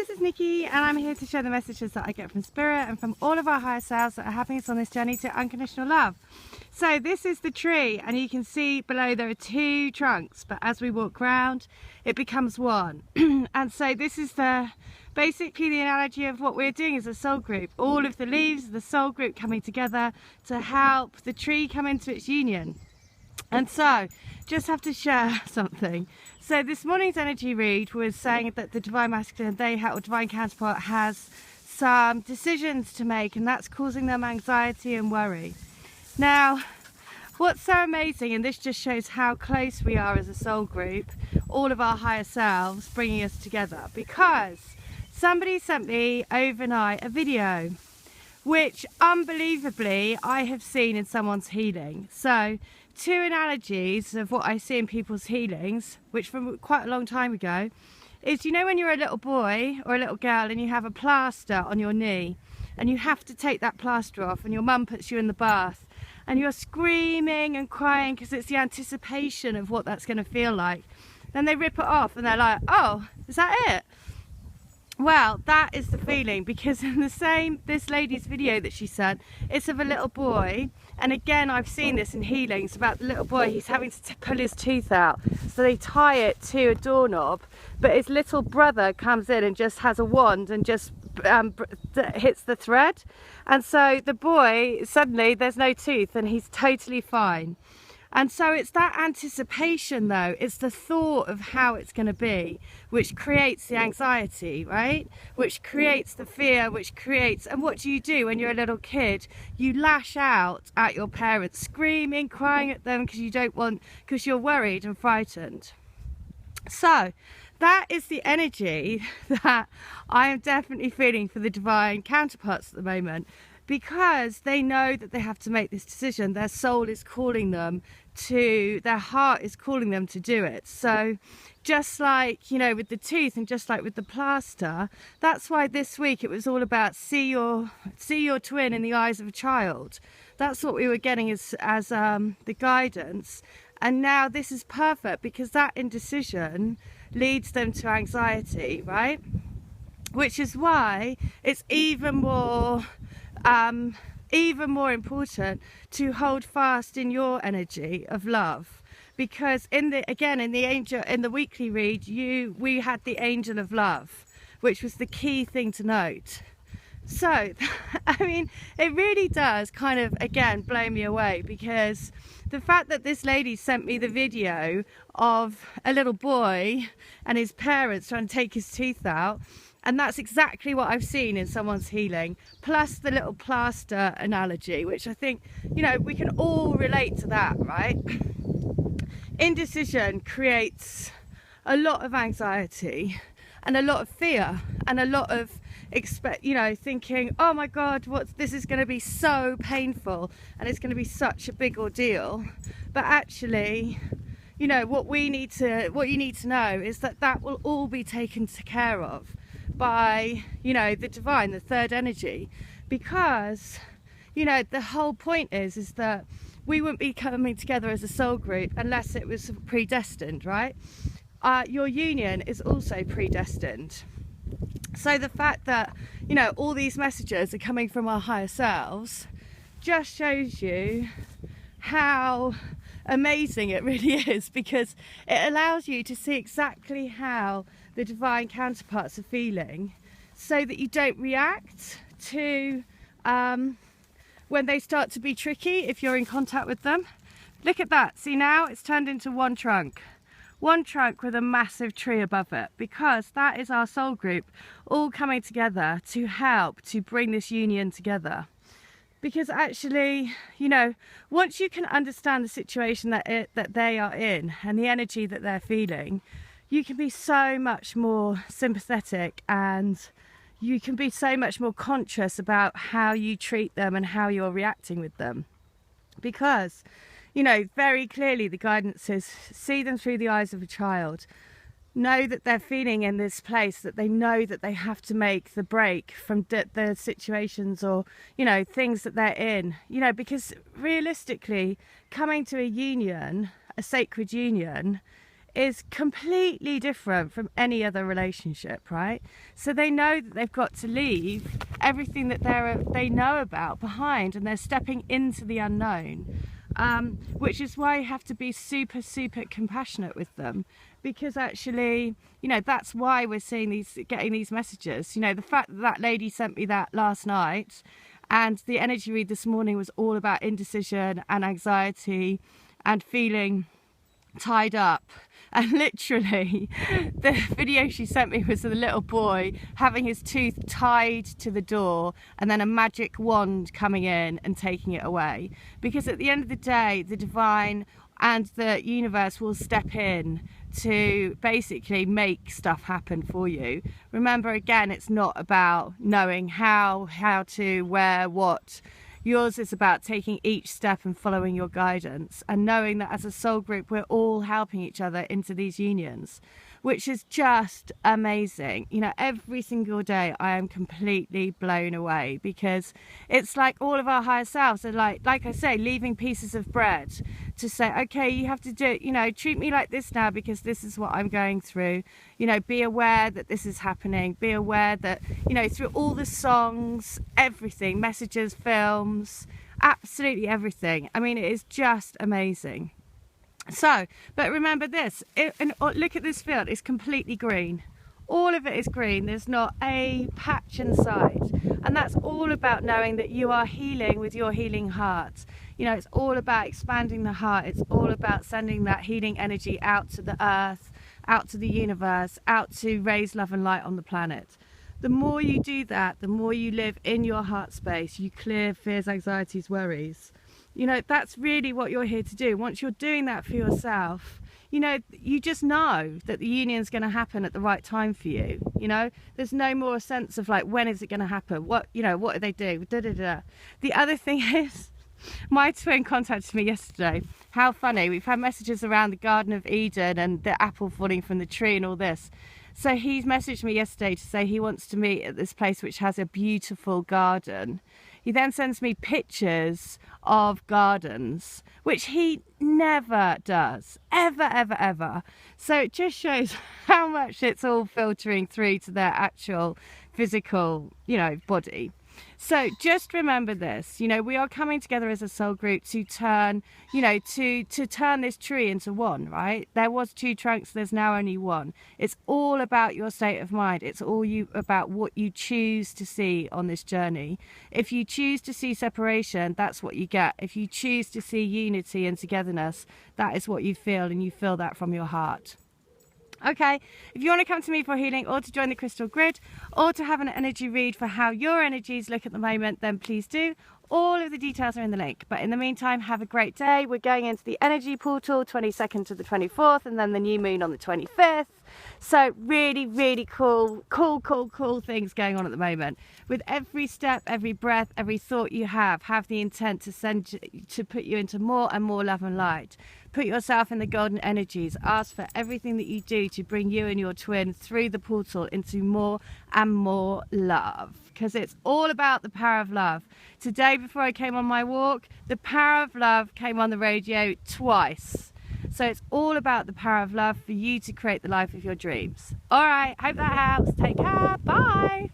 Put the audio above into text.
this is Nikki and I'm here to share the messages that I get from Spirit and from all of our higher selves that are helping us on this journey to unconditional love. So this is the tree, and you can see below there are two trunks, but as we walk round it becomes one. And so this is basically the analogy of what we're doing as a soul group. All of the leaves of the soul group coming together to help the tree come into its union. And so, just have to share something. So this morning's energy read was saying that the Divine Masculine, or Divine Counterpart, has some decisions to make, and that's causing them anxiety and worry. Now, what's so amazing, and this just shows how close we are as a soul group, all of our higher selves bringing us together, because somebody sent me overnight a video, which unbelievably I have seen in someone's healing. So, two analogies of what I see in people's healings, which from quite a long time ago, is, you know, when you're a little boy or a little girl and you have a plaster on your knee and you have to take that plaster off, and your mum puts you in the bath and you're screaming and crying because it's the anticipation of what that's going to feel like. Then they rip it off and they're like, oh, is that it? Well, that is the feeling, because in this lady's video that she sent, it's of a little boy, and again I've seen this in healings about the little boy. He's having to pull his tooth out, so they tie it to a doorknob, but his little brother comes in and just has a wand and just hits the thread, and so the boy, suddenly there's no tooth and he's totally fine. And so it's that anticipation, though, it's the thought of how it's going to be, which creates the anxiety, right? Which creates the fear, which creates, and what do you do when you're a little kid? You lash out at your parents, screaming, crying at them because you're worried and frightened. So that is the energy that I am definitely feeling for the Divine Counterparts at the moment, because they know that they have to make this decision. Their soul is calling them to, their heart is calling them to do it. So just like, you know, with the tooth and just like with the plaster, that's why this week it was all about see your twin in the eyes of a child. That's what we were getting as the guidance. And now this is perfect, because that indecision leads them to anxiety, right? Which is why it's even more important to hold fast in your energy of love, because in the weekly read we had the angel of love, which was the key thing to note. So I mean, it really does kind of again blow me away, because the fact that this lady sent me the video of a little boy and his parents trying to take his teeth out, and that's exactly what I've seen in someone's healing, plus the little plaster analogy, which I think, you know, we can all relate to that, right? Indecision creates a lot of anxiety and a lot of fear and a lot of thinking, oh my God, this is going to be so painful and it's going to be such a big ordeal. But actually, you know, what you need to know is that will all be taken care of by, you know, the divine, the third energy, because, you know, the whole point is that we wouldn't be coming together as a soul group unless it was predestined, right? Your union is also predestined. So the fact that, you know, all these messages are coming from our higher selves just shows you how amazing it really is, because it allows you to see exactly how the Divine Counterparts are feeling, so that you don't react to when they start to be tricky if you're in contact with them. Look at that, see, now it's turned into one trunk with a massive tree above it, because that is our soul group all coming together to help to bring this union together. Because actually, you know, once you can understand the situation that they are in and the energy that they're feeling, you can be so much more sympathetic, and you can be so much more conscious about how you treat them and how you're reacting with them. Because, you know, very clearly the guidance is see them through the eyes of a child. Know that they're feeling in this place, that they know that they have to make the break from the situations or, you know, things that they're in. You know, because realistically, coming to a union, a sacred union, is completely different from any other relationship, right? So they know that they've got to leave everything that they know about behind, and they're stepping into the unknown, which is why you have to be super, super compassionate with them, because actually, you know, that's why we're getting these messages. You know, the fact that that lady sent me that last night, and the energy read this morning was all about indecision and anxiety and feeling tied up. And literally the video she sent me was of the little boy having his tooth tied to the door and then a magic wand coming in and taking it away, because at the end of the day the divine and the universe will step in to basically make stuff happen for you. Remember, again, it's not about knowing how to, where, what. Yours is about taking each step and following your guidance, and knowing that as a soul group we're all helping each other into these unions, which is just amazing. You know, every single day I am completely blown away, because it's like all of our higher selves are like I say, leaving pieces of bread to say, okay, you have to do, you know, treat me like this now because this is what I'm going through. You know, be aware that this is happening. Be aware that, you know, through all the songs, everything, messages, films, absolutely everything. I mean, it is just amazing. So, but remember this, and look at this field, it's completely green. All of it is green, there's not a patch inside. And that's all about knowing that you are healing with your healing heart. You know, it's all about expanding the heart. It's all about sending that healing energy out to the earth, out to the universe, out to raise love and light on the planet. The more you do that, the more you live in your heart space, you clear fears, anxieties, worries. You know, that's really what you're here to do. Once you're doing that for yourself, you know, you just know that the union's going to happen at the right time for you. You know, there's no more sense of like, when is it going to happen? What, you know, what do they do? Da, da, da. The other thing is, my twin contacted me yesterday. How funny. We've had messages around the Garden of Eden and the apple falling from the tree and all this. So he's messaged me yesterday to say he wants to meet at this place which has a beautiful garden. He then sends me pictures of gardens, which he never does, ever, ever, ever. So it just shows how much it's all filtering through to their actual physical, you know, body. So just remember this, you know, we are coming together as a soul group to turn, you know, to turn this tree into one, right? There was 2 trunks, there's now only one. It's all about your state of mind. It's all about what you choose to see on this journey. If you choose to see separation, that's what you get. If you choose to see unity and togetherness, that is what you feel, and you feel that from your heart. Okay, if you want to come to me for healing, or to join the crystal grid, or to have an energy read for how your energies look at the moment, then please do. All of the details are in the link. But in the meantime, have a great day. We're going into the energy portal 22nd to the 24th, and then the new moon on the 25th. So really, really cool things going on at the moment. With every step, every breath, every thought you have the intent to put you into more and more love and light. Put yourself in the golden energies. Ask for everything that you do to bring you and your twin through the portal into more and more love. Because it's all about the power of love. Today, before I came on my walk, the power of love came on the radio twice. So it's all about the power of love for you to create the life of your dreams. All right, hope that helps. Take care. Bye.